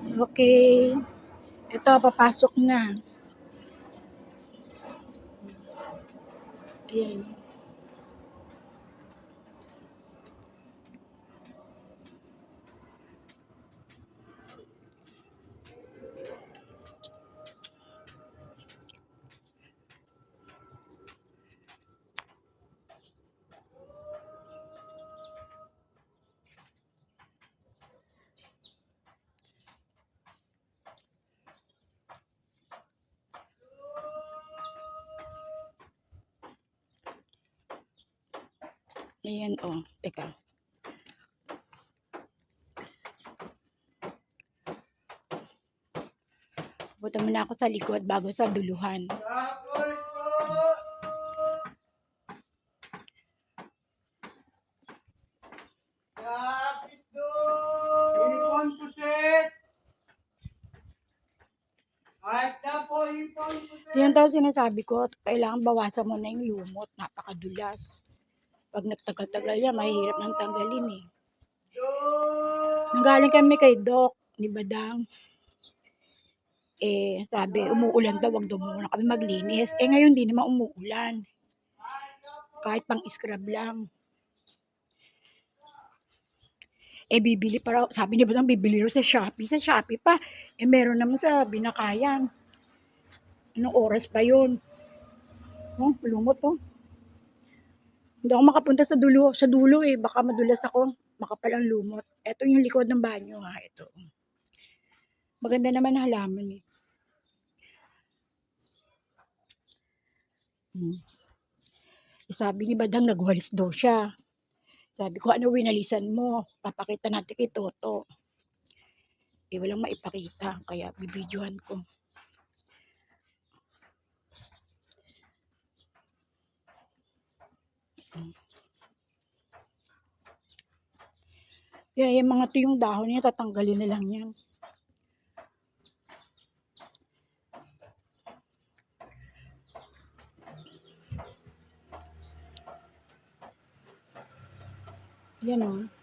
Okay. Ito, papasok na. Ayan. Ayan, oh. Teka. Punta muna ako sa likod bago sa duluhan. Yan daw sinasabi ko, kailangan bawasan mo na yung lumot, napakadulas. Pag nagtagal-tagal yan, mahirap nang tanggalin eh. Nanggaling kami kay Doc, ni Badang. Sabi, umuulan daw, wag daw muna kami maglinis. Ngayon di naman umuulan. Kahit pang scrub lang. Bibili pa raw, sabi ni Badang, bibili raw sa Shopee. Sa Shopee pa, meron naman sa Binakayan. Anong oras pa yun? Oh, lumot oh. Hindi ako makapunta sa dulo baka madulas ako, makapal ang lumot. Ito yung likod ng banyo ha, ito. Maganda naman halaman eh. Sabi ni Badang nagwalis daw siya. Sabi ko, ano winalisan mo? Papakita natin kay Toto. Walang maipakita, kaya bibidyohan ko. Kaya yung mga tuyong dahon niya, tatanggalin na lang yan. Yan o.